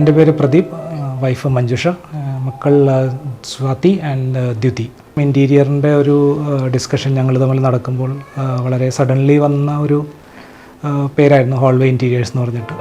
എൻ്റെ പേര് പ്രദീപ്, വൈഫ് മഞ്ജുഷ, മക്കൾ സ്വാതി ആൻഡ് ദ്യുതി. ഇൻറ്റീരിയറിൻ്റെ ഒരു ഡിസ്കഷൻ ഞങ്ങൾ തമ്മിൽ നടക്കുമ്പോൾ വളരെ സഡൻലി വന്ന ഒരു പേരായിരുന്നു ഹോൾവേ ഇൻറ്റീരിയേഴ്സ് എന്ന് പറഞ്ഞിട്ട്.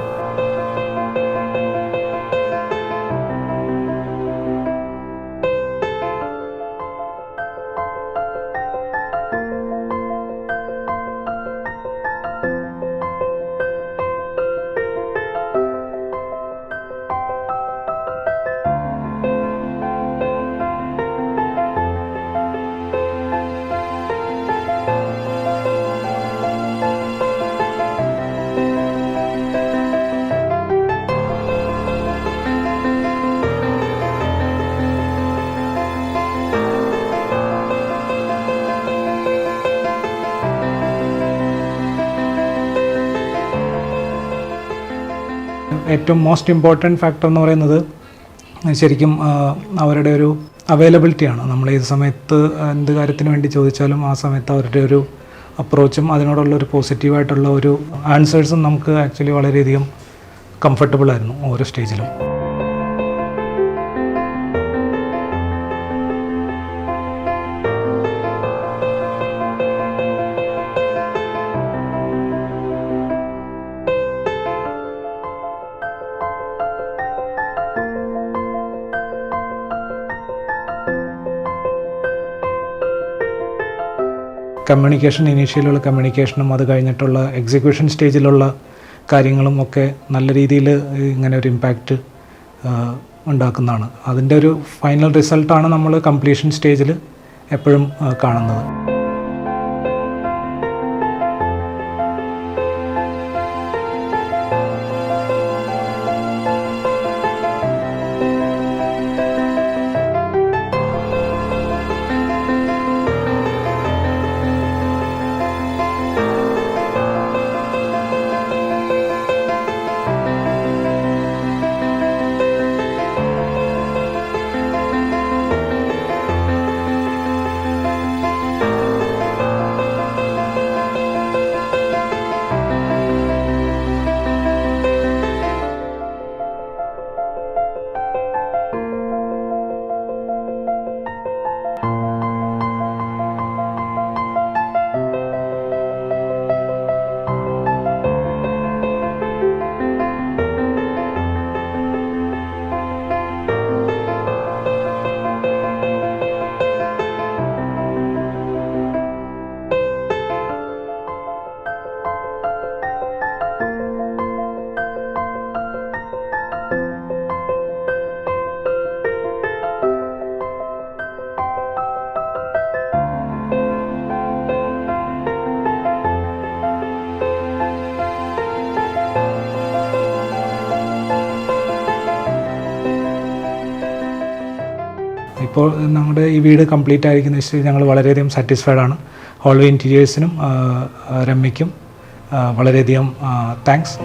ഏറ്റവും മോസ്റ്റ് ഇമ്പോർട്ടൻറ്റ് ഫാക്ടർ എന്ന് പറയുന്നത് ശരിക്കും അവരുടെ ഒരു അവൈലബിലിറ്റിയാണ്. നമ്മൾ ഏത് സമയത്ത് എന്ത് കാര്യത്തിന് വേണ്ടി ചോദിച്ചാലും ആ സമയത്ത് അവരുടെ ഒരു അപ്രോച്ചും അതിനോടുള്ളൊരു പോസിറ്റീവായിട്ടുള്ള ഒരു ആൻസേഴ്സും നമുക്ക് ആക്ച്വലി വളരെയധികം കംഫർട്ടബിൾ ആയിരുന്നു ഓരോ സ്റ്റേജിലും. കമ്മ്യൂണിക്കേഷൻ, ഇനീഷ്യലുള്ള കമ്മ്യൂണിക്കേഷനും അത് കഴിഞ്ഞിട്ടുള്ള എക്സിക്യൂഷൻ സ്റ്റേജിലുള്ള കാര്യങ്ങളും ഒക്കെ നല്ല രീതിയിൽ ഇങ്ങനെ ഒരു ഇമ്പാക്റ്റ് ഉണ്ടാക്കുന്നതാണ്. അതിൻ്റെ ഒരു ഫൈനൽ റിസൾട്ടാണ് നമ്മൾ കംപ്ലീഷൻ സ്റ്റേജിൽ എപ്പോഴും കാണുന്നത്. ഇപ്പോൾ നമ്മുടെ ഈ വീട് കംപ്ലീറ്റ് ആയിരിക്കുന്ന വെച്ചാൽ ഞങ്ങൾ വളരെയധികം സാറ്റിസ്ഫൈഡ് ആണ്. ഹോൾവേ ഇൻറ്റീരിയേഴ്സിനും രമ്യയ്ക്കും വളരെയധികം താങ്ക്സ്.